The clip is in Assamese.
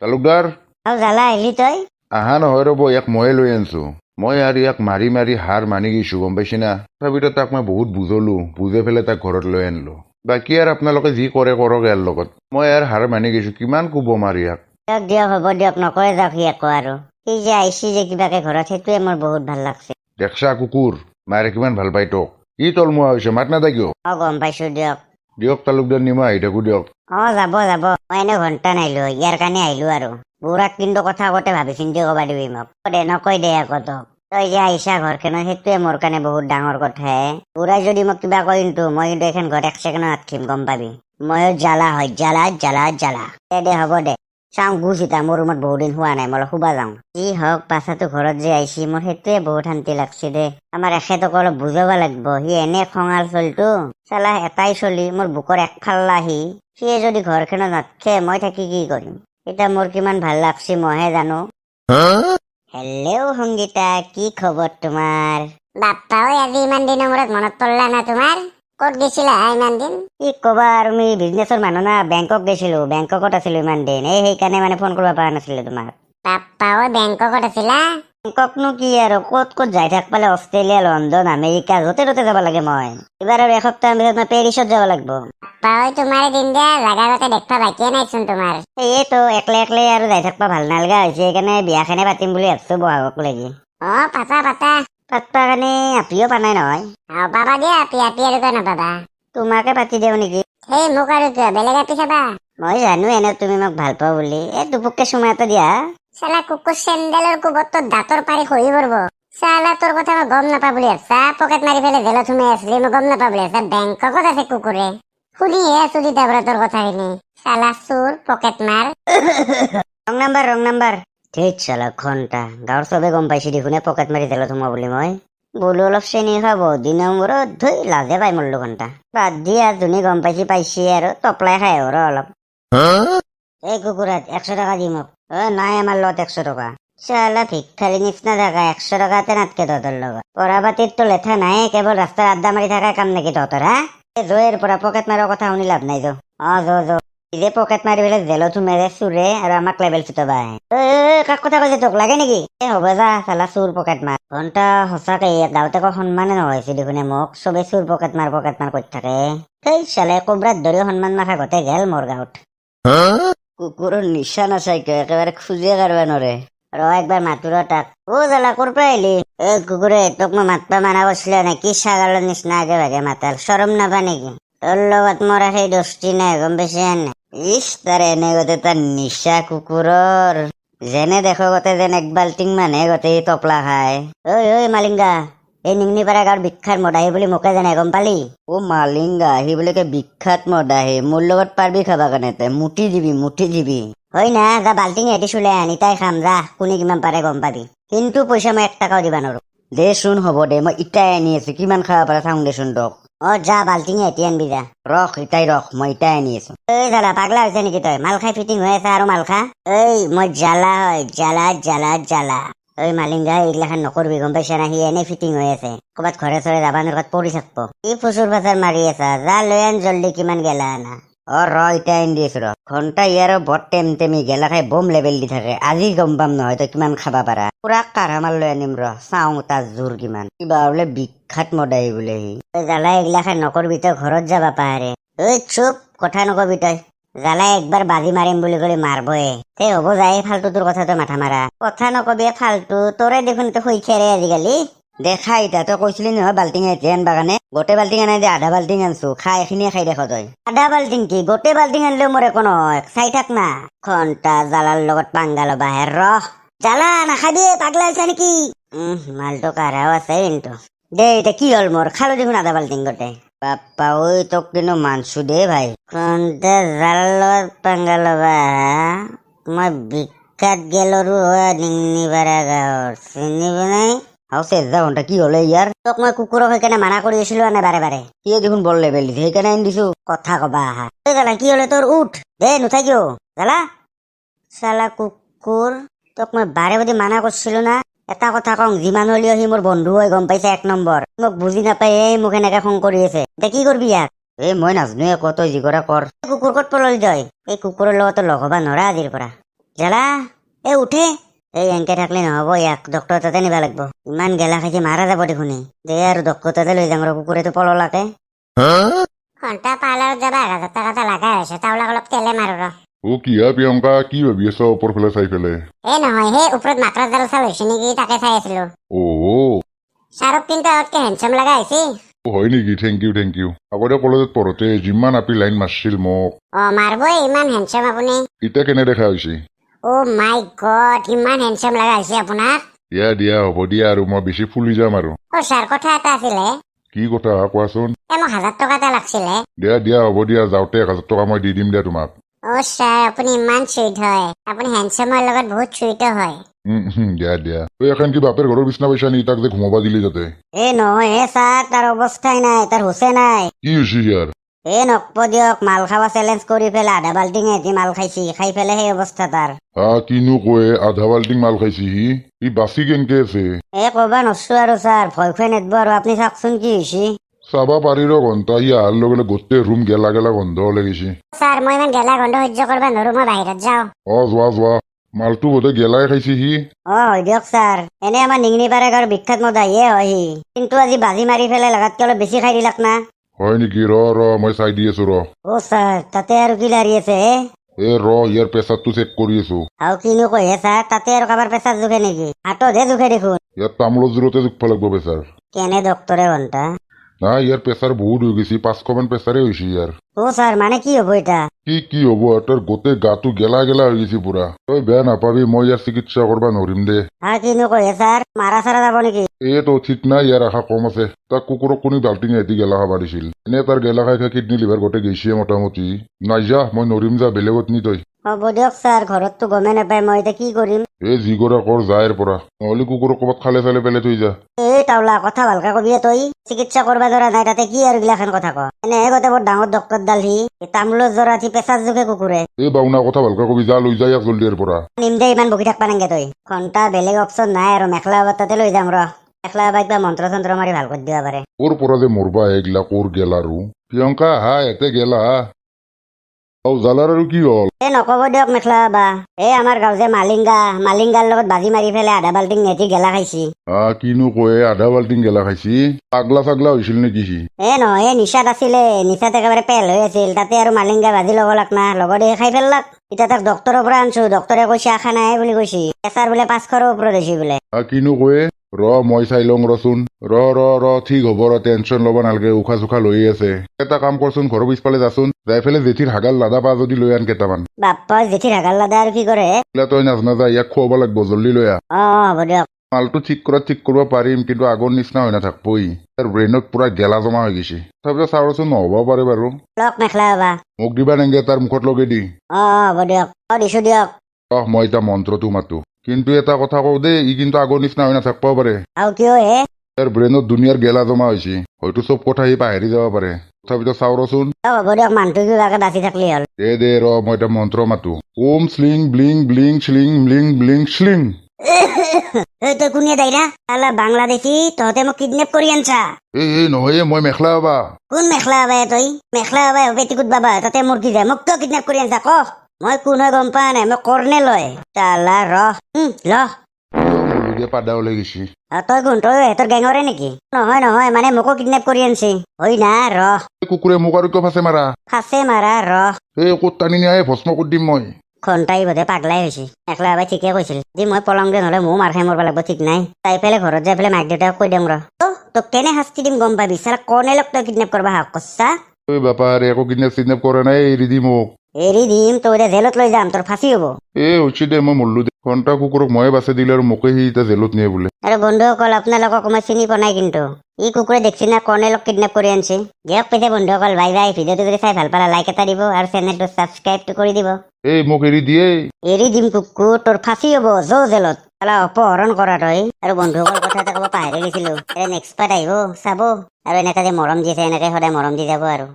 তালুকদাৰ জালা আহিলি তই? আহা নহয় ৰ'ব, ইয়াক ময়ে লৈ আনিছো। মই আৰু ইয়াক মাৰি মাৰি হাৰ মানি গৈছো, গম পাইছি না। তথাপিতো তাক মই বহুত বুজলো, বুজাই পেলাই তাক ঘৰত লৈ আনিলো। বাকী আৰু আপোনালোকে যি কৰে কৰক ইয়াৰ লগত। মই ইয়াৰ হাৰ মানি গৈছো, কিমান কোব মাৰ ইয়াক। দিয়ক দিয়ক, হ'ব দিয়ক, নকৰে যাওক সি একো আৰু। সি যে আহিছি যে কিবাকে ঘৰত, সেইটোৱে মোৰ বহুত ভাল লাগছে। দেখছা কুকুৰ, মাৰে কিমান ভাল পাই তোক। কি তলমুৱা হৈছে, মাত নাদা কিয়? গম পাইছো দিয়ক। দিয়ক তালুকদাৰ, নিমা আহি থাকো দিয়ক। যাব যাব, মই এনে ঘণ্টা নাহিলো, ইয়াৰ কাৰণে আহিলো আৰু। বুঢ়াক কিন্তু কথা আগতে ভাবি চিন্তি কবা দিবি মোক। নকয় দে আকৌ তোক। তই যে আহিছা ঘৰখনত, সেইটোৱে মোৰ কাৰণে বহুত ডাঙৰ কথা হে। বুঢ়াই যদি মোক কিবা কয় কিন্তু মই কিন্তু এখন ঘৰত এক ছেকেণ্ডত নাথাকিম, গম পাবি। ময়ো জ্বালা হয়, জ্বালা জ্বালা জ্বালা। দে হ'ব দে, চাওঁ গুছ এতিয়া, মোৰ ৰুমত বহুত দিন হোৱা নাই, মই অলপ শুবা যাওঁ। যি হওক, পাছাতো ঘৰত যে আহিছি, মোৰ সেইটোৱে বহুত শান্তি লাগছে দে। আমাৰ এখেতক অলপ বুজাব লাগিব, সি এনে খঙাল চলটো। চালা এটাই চলি, মোৰ বুকৰ একফাল্লা সিয়ে যদি ঘৰখনত নাথাকে, মই থাকি কি কৰিম? এতিয়া মোৰ কিমান ভাল লাগছি মইহে জানো। হেল্ল' সংগীতা, কি খবৰ তোমাৰ? বাপ্পা ঐ, আজি ইমান দিনৰ মূৰত মনত পৰলা না তোমাৰ? ক'ত গৈছিলা ইমান দিন? কি কবা আৰু, আমি বিজনেছৰ মানুহ না, বেংকক গৈছিলো, বেংককত আছিলো ইমান দিন। সেইকাৰণে মানে ফোন কৰিব পৰা নাছিলো তোমাক। বাপ্পা ঐ, বেংককত আছিলা? বেংককনো কি আৰু, ক'ত ক'ত যাই থাকপালে, অষ্ট্ৰেলিয়া, লণ্ডন, আমেৰিকা, য'তে ত'তে যাব লাগে মই। এইবাৰ আৰু এসপ্তাহৰ পিছত মই পেৰিছত যাব লাগিব। বাপ্পা ঐ, তোমাৰ দিন দিয়া জাগা গতে দেখবা বাকিয়ে নাইচোন তোমাৰ। সেয়েতো একলে একলে আৰু যাই থাকবা ভাল নালগা হৈছে, সেইকাৰণে বিয়াখনে পাতিম বুলি ভাবছো বহাগক লাগি। পাতা পাতা। পাতবা কাৰণে আপিও পা নাই নহয়। পাবা দিয়া, আপি আৰু কিয় নাপাবা। তোমাকে পাতি দিওঁ নেকি? সেই মোক আৰু কিয়, বেলেগ আপি চাবা? মই জানো এনে তুমি মোক ভাল পাওঁ বুলি, দুপুককে চুমা এটা দিয়া। চালা কুকুৰ চেন্দেলৰ কোবত তোৰ দাঁতৰ পাৰি খহি পৰব। চালা তোৰ কথা মই গম নাপা বুলি ভাবছা, পকেট মাৰি পেলাই জেলত সোমাই আছিলি, মই গম নাপা বুলি ভাবছা। বেংককত আছে কুকুৰে, শুনিহে আছো তেতিয়া পৰা তোৰ কথাখিনি। চালা চোৰ, পকেট মাৰ। Wrong number. ধেইত চালা ঘণ্টা, গাঁৱৰ চবে গম পাইছে দেখোন পকেট মাৰি জেলত সোমোৱা বুলি মই। বোলো অলপ চেনি খাব দিনৰ মূৰত, ধুই লাজে পাই মৰলো ঘণ্টা। বাদ দিয়া, যোনে গম পাইছে আৰু তপলাই খাই আৰু অলপ। এই কুকুৰাত 100 টকা দি মোক। নাই আমাৰ লগত 100 টকা। চালা ভিক্ষাৰী নিচিনা থাকা, 100 টকাতে নাতকে তহঁতৰ লগত। পঢ়া পাতিৰ তো লেঠা নাই, কেৱল ৰাস্তাৰ আড্ডা মাৰি থকা কাম নেকি তহঁতৰ, হা? জয়ৰ পৰা পকেট মাৰৰ কথা শুনি লাভ নাই, যো। যে পকেট মাৰি পেলাই জেলত সোমাই চুৰে আৰু আমাক লেবেল চুটাবা আহে। কাক কথা কৈছে, তোক লাগে নেকি? হ'ব যা, চালা চুৰ পকেট মাৰ। ঘণ্টা সঁচাকে গাঁৱতে একো সন্মানে নহৈছে দেখোন মোক, চবে চুৰ পকেট মাৰ কৰি থাকে। সেই চালে কোবৰাত ধৰি সন্মান মাখা গোটেই গেল মোৰ গাঁৱত। কুকুৰৰ নিচা নাচাই কিয়, একেবাৰে খুজিয়ে কাঢ়বা নৰে। একবাৰ মাতো ৰ তাক। জালা ক'ৰ পৰা আহিলি? কুকুৰে, তোক মই মাতবা মানা কৰিছিলো নে? কি ছাগালৰ নিচিনা আগে ভাগে মাতাল, চৰম নাপা নেকি? তোৰ লগত মোৰ সেই দোস্তি নাই, গম পাইছে নে? তাৰ এনে গোটেই তাৰ নিচা কুকুৰৰ, যেনে দেখো গোটেই যেন 1 বাল্টিং মানহে গোটেই তপলা খায়। ঐ মালিংগা, এই নিংনি পাৰা গাঁৱৰ বিখ্যাত মদাহী বুলি মোকে জানে, গম পালি? মালিংগা, সি বোলে বিখ্যাত মদাহী, মোৰ লগত পাৰবি খাবা কাৰণে, মুঠি দিবি। হয় না, যা বাল্টিং এটি চুলাই আনি তাই খাম যা, কোনে কিমান পাৰে গম পাবি। কিন্তু পইচা মই 1 টকাও দিবা নোৱাৰো। দেচোন হ'ব দে, মই ইটাই আনি আছো, কিমান খাব পাৰা চাওঁ দেচোন তোক। যা বাল্টিং এটি আনবি যা। ৰখ, মই ইটাই আনি আছো। জালা পাগলা হৈছে নেকি তই? মাল খাই ফিটিং হৈ আছে আৰু মাল খা। মই জ্বালা হয়, জ্বালা। মালিংগা, এইগিলাখান নকৰবি, গম পাইছা না? সি এনে ফিটিং হৈ আছে, ক'বাত ঘৰে চৰে যাবা নোৱাৰাত পৰি থাকব। কি ফুচুৰ ফাচাৰ মাৰি আছা, যা লৈ আন জল্দি, কিমান গেলা আনা। ইটাই আনি দিছো ৰ। ঘণ্টা ইয়াৰো বৰ টেমটেমি, গেলা খাই বম লেবেল দি থাকে। আজি গম পাম নহয় তই কিমান খাবা পাৰা। পুৰা কাঢ়া মাল লৈ আনিম ৰ, চাওঁ তাৰ জোৰ কিমান। কিবা বোলে বিখ্যাত মদাহী বোলে সি। জ্বালা এইগিলাখান নকৰবি, তই ঘৰত যাবা পাহাৰে। চুপ, কথা নকবি তই। জালাই একবাৰ বাজি মাৰিম বুলি ক'লে মাৰবয়ে। হ'ব যায়, ফাল্টু তোৰ কথা তই মাথা মাৰা। কথা নকবি ফাল্টু, তোৰে দেখোন শুই খেৰে আজিকালি। দেখা এতিয়া, তই কৈছিলি নহয় বাল্টিং এটি আনবা কাৰণে, গোটেই বাল্টিং আনাই দে, আধা বাল্টিং আনছো, এইখিনিয়ে খাই দেখ তই। আধা বাল্টিং কি, গোটেই বাল্টিং আনলেও মোৰ একো নহয়, চাই থাক না। ঘণ্টা জালাৰ লগত পাংগা লবা হে, জালা নাখাবি, পাগলা হৈছে নেকি? মালটো কাঢ়াও আছে কিন্তু। দে এতিয়া কি হ'ল মোৰ, খালো দেখোন আধা বাল্টিং গোটেই। বাপ্পা ঐ, তোক কিন্তু মানছো দে ভাই। জালাৰ লগত পাংগা লবা, মই বিখ্যাত গেলৰো হয় নিংনিপাৰা গাঁৱৰ, চিনিবি নাই? ঘণ্টা কি হলে ইয়াৰ? তোক মই কুকুৰক সেইকাৰণে মানা কৰি আছিলো নে বাৰে। সিয়ে দেখোন বৰ লেবেল দিছে, সেইকাৰণে আনি দিছো। কথা কবা আহা। জালা কি হলে তোৰ? উঠ দে, নুঠাই কিয় জালা? চালা কুকুৰ, তোক মই বাৰে বাৰে মানা কৰিছিলো না। এটা কথা কওঁ, যিমান হলেও সি মোৰ বন্ধু হয়, গম পাইছা? 1 নম্বৰ। মোক বুজি নাপায়, মোক এনেকে খং কৰি আছে। এতিয়া কি কৰবি ইয়াক? মই নাজনো একো, তই যি কৰা কৰ। কুকুৰ ক'ত পলালি তই? এই কুকুৰৰ লগত লগ হবা নৰা আজিৰ পৰা। জেলা উঠে এই এনকে থাকলে নহব, ইয়াক ডক্টৰ তাতে নিবা লাগব। ইমান গেলা খাইছে মাৰা যাব দেখোনে। দে আৰু ডক্টৰ তাতে লৈ যাম ৰ, কুকুৰেতো পললাকে। ঘন্টা পাৰ্লাৰত যাবা 1000 টকা এটা লাগা হৈছে, তাওলাক অলপ তেলে মাৰো ৰ। অ কিয়া প্ৰিয়ংকা, কি ভাবি আছ ওপৰ ফালে চাই পেলাই? নহয় সেই ওপৰত মাত্ৰা জাল চাল হৈছে নেকি, তাকে চাই আছিলো। অ শ্বাহৰুখ কিন্তু আগতকে হেণ্ডচাম লগা হৈছে। হয় নেকি? Thank you. আগতে কলেজত পঢ়োতে যিমান আপি লাইন মাৰছিল মোক, মাৰবই, ইমান হেণ্ডচাম আপুনি। এতিয়া কেনে দেখা হৈছে? মাই গড, ইমান হেণ্ডচাম লগা হৈছে আপোনাক। দিয়া হ'ব দিয়া, আৰু মই বেছি ফুলি যাম আৰু। ছাৰ, কথা এটা আছিলে। কি কথা কোৱাচোন? মোক 1000 টকা এটা লাগছিলে। দিয়া হ'ব দিয়া, যাওঁতে 1000 টকা মই দি দিম দিয়া তোমাক। ছাৰ, আপুনি ইমান চুইট হয়। আপুনি হেণ্ডচামৰ লগত বহুত চুইটো হয়। দিয়া তই এখন কি বাপেৰ ঘৰৰ বিচনা পাইছা নি? তাক যে ঘুমাবা দিলি তাতে। নহয় ছাৰ, তাৰ অৱস্থাই নাই, তাৰ হুচে নাই। কি হৈছে ইয়াৰ? নকব দিয়ক, মাল খাবা চেলেঞ্জ কৰি পেলাই আধা বাল্টিং এটি মাল খাইছি, খাই পেলাই সেই অৱস্থা তাৰ। কিনো কয়, আধা বাল্টিং মাল খাইছি সি বাচি কেনকে আছে? কবা নৰছো আৰু ছাৰ, ভয় খুৱাই নেদব আৰু। আপুনি চাওকচোন কি হৈছে। চাবা পাৰি ৰ ঘন্টা, সি অহাৰ লগে লগে গোটেই ৰুম গেলা গন্ধ ওলাই গৈছে। ছাৰ, মই ইমান গেলা গন্ধ সহ্য কৰিব নোৱাৰো, মই বাহিৰত যাওঁ। যোৱা মালটো বোধে গেলাই খাইছে সি। হয় দিয়ক ছাৰ, এনে আমাৰ নিংনি পাৰে আৰু বিখ্যাত মদাহিয়ে হয় সি, কিন্তু আজি বাজি মাৰি পেলাই লগাতকে অলপ বেছি খাই দিলাক না। হয় নেকি? ৰ মই চাই দি আছো ৰ। ছাৰ, তাতে আৰু কি লাৰি আছে ইয়াৰ প্ৰেচাৰটো চেক কৰি আছো। কিনো কয় ছাৰ, তাতে আৰু কাৰোবাৰ প্ৰেছাৰ জোখে নেকি? হাততহে জোখে দেখোন। ইয়াৰ তামোলৰ জোৰতে জোখবা লাগব প্ৰেচাৰ। কেনে ডক্টৰে ঘণ্টা ইয়াৰ প্ৰেচাৰ বহুত হৈ গৈছে, 500 মান প্ৰেচাৰে হৈছে ইয়াৰ। ছাৰ, মানে কি হব এটা? কি হব, তোৰ গোটেই গাটো গেলা হৈ গৈছে পুৰা। তই বেয়া নাপাবি, মই ইয়াৰ চিকিৎসা কৰবা নৰিম দে। কিনো কয় ছাৰ, মাৰা চাৰা যাব নেকি? তো ঠিক নাই, ইয়াৰ আশা কম আছে। তাক কুকুৰক কোনো বাল্টিং এটি গেলা খাবা দিছিল। এনে তাৰ গেলা খাই কিডনী লিভাৰ গোটেই গৈছে মোটামুটি। নাই যা, মই নৰিম যা, বেলেগত নি তই। হ'ব দিয়ক ছাৰ, ঘৰততো গমেই নাপায়, মই এতিয়া কি কৰিম? যি কৰা কৰ, যায়ৰ পৰা, নহলে কুকুৰক ক'ৰবাত খালে চালে পেলাই থৈ যা। টাওলা, কথা ভালকে কবি তই। চিকিৎসা কৰবা জৰা নাই, তাতে কি আৰু গিলাখান কথা ক? এনেহে গোটেই বৰ ডাঙৰ ডক্টৰ ডাল সি, তামোলৰ জৰা সি প্ৰেছাৰ জোখে কুকুৰে। বাউনা, কথা ভালকে কবি, যা লৈ যা ইয়াক জল্দিৰ পৰা। নিম দে, ইমান বকি থাকবা নাংগে তই। ঘণ্টা বেলেগ অপচন নাই আৰু, মেখলা বাবাৰ তাতে লৈ যাম ৰ। মেখলা বাবা কিবা মন্ত্ৰ চন্ত্ৰ মাৰি ভাল কৰি দিব পাৰে। ওৰ পৰা যে মৰবা এগলা কোৰ গেলাৰু। প্ৰিয়ঙ্কা এতে গেলা জালাৰ আৰু কি হল? নকব দিয়ক মেখলা বাবা, আমাৰ গাঁও যে মালিংগাৰ লগত বাজি মাৰি পেলাই আধা বাল্টিং নেটি গেলা খাইছি। কিনো কয়ে, আধা বাল্টিং গেলা খাইছি? পাগলা চাগলা হৈছিল নেকি সি? নহয়, নিচাত আছিলে, নিচাত একেবাৰে পেল হৈ আছিল, তাতে আৰু মালিংগা বাজি ল'ব লাগ না, লগতে খাই পেলাক। এতিয়া তাক ডক্টৰৰ পৰা আনছো, ডক্টৰে কৈছে আশা নাই বুলি কৈছি, প্ৰেছাৰ বোলে 500ৰ ওপৰত হৈছে বোলে। কিনো কয়ে, মই চাই লওঁ ৰচোন। ঠিক হ'ব ৰ, টেনচন ল'ব নালাগে, উশাহ চুখা লৈ আছে। এটা কাম কৰচোন, ঘৰৰ পিছফালে যাচোন, যাই পেলাই জেঠিৰ হাগাল লাদা পা যদি লৈ আন কেইটামান। বাপ্পা, জেঠিৰ হাগাল লাদা আৰু কি কৰে? তই নাজনা যা, ইয়াক খুৱাব লাগব, জল্দি লৈ আহ। হ'ব দিয়ক। মালটো ঠিক কৰিব পাৰিম, কিন্তু আগৰ নিচিনা হৈ নাথাকবই। তাৰ ব্ৰেইনত পুৰা গেলা জমা হৈ গৈছে। তথাপিও চাওঁচোন, নহ'ব পাৰে বাৰু। লওক মেখলা বাবা। মোক দিবা নেংগে, তাৰ মুখত লগে দি। হ'ব দিয়ক, দিছো দিয়ক। মই এতিয়া মন্ত্ৰটো মাতো, কিন্তু এটা কথা কওঁ দেই, ই কিন্তু আগৰ নিচিনা হৈ নাথাকবও পাৰে। আৰু কিয় তাৰ ব্ৰেইনত দুনিয়াৰ গেলা জমা হৈছে, হয়তো চব কথা সি পাহৰি যাব পাৰে। তথাপিতো চাওঁ ৰচোন। হ'ব দিয়ক, মানুহটো কিবাকে বাচি থাকলি হ'ল। দে মই এতিয়া মন্ত্ৰ মাতো। ওম শ্লিং ব্লিং ব্লিং শ্লিং ব্লিং ব্লিং শ্লিং। তই কোনে দাইৰা? বাংলাদেশী, তহঁতে মোক কিডনেপ কৰি আনছা। নহয়, মই মেখলা বাবা। কোন মেখলা বাবাই? তই মেখলা বাবাই পেটিকুট বাবা, তাতে মোৰ কি যায়? মোক কিয় কিডনেপ কৰি আনছা ক? মই কোন হয় গম পোৱা নাই, মই কৰ্ণেল হয়। পাদা ওলাই গৈছি। তই কোন? তই সিহঁতৰ গেঙৰে নেকি? নহয়, মানে মোকো কিডনেপ কৰি আনছি। হয় না, কুকুৰে মোক আৰু কিয় ফাঁচে মাৰা? ফাঁচে মাৰা ক'ত টানি নিয়ে, ভস্ম কৰি দিম মই। ঘণ্টাই বোধে পাগলাই হৈছে। মেখলা বাবাই ঠিকে কৈছিল, যি মই পলং দে নহলে ময়ো মাৰ খাই মৰব লাগব, ঠিক নাই। তাই পেলাই ঘৰত যাই পেলাই মাক দেউতাক কৈ দিম ৰ। তোক কেনে শাস্তি দিম গম পাবি, চালা কৰ্ণেলক তই কিডনেপ কৰবা হাক কৰছা। বাপা একো কিডনেপ কৰা নাই, এৰি দি মোক। এৰি দিম, তই এতিয়া জেলত লৈ যাম, তোৰ ফাঁচি হব। হৈছে দে, মই মৰলো দে। ঘণ্টা কুকুৰক ময়ে বাচি দিলে আৰু মোকে সি এতিয়া জেলত নিয়ে বোলে। আৰু বন্ধুসকল, আপোনালোকক মই চিনি পোৱা নাই, কিন্তু ই কুকুৰে দেখছি না কৰ্ণেলক কিডনেপ কৰি আনছি। দিয়ক পিছে বন্ধুসকল, বাই বাই। ভিডিঅ'টো যদি চাই ভাল পালা লাইক এটা দিব আৰু চেনেলটো ছাবস্ক্ৰাইবটো কৰি দিব। মোক এৰি দিয়ে। এৰি দিম কুকুৰ, তোৰ ফাঁচি হব, যৌ জেলত। অপহৰণ কৰা তই। আৰু বন্ধুসকল, কথা এটা ক'ব পাহৰি গৈছিলো, নেক্সট পাৰ্ট আহিব চাব, আৰু এনেকে যে মৰম দিছে, এনেকে সদায় মৰম দি যাব আৰু।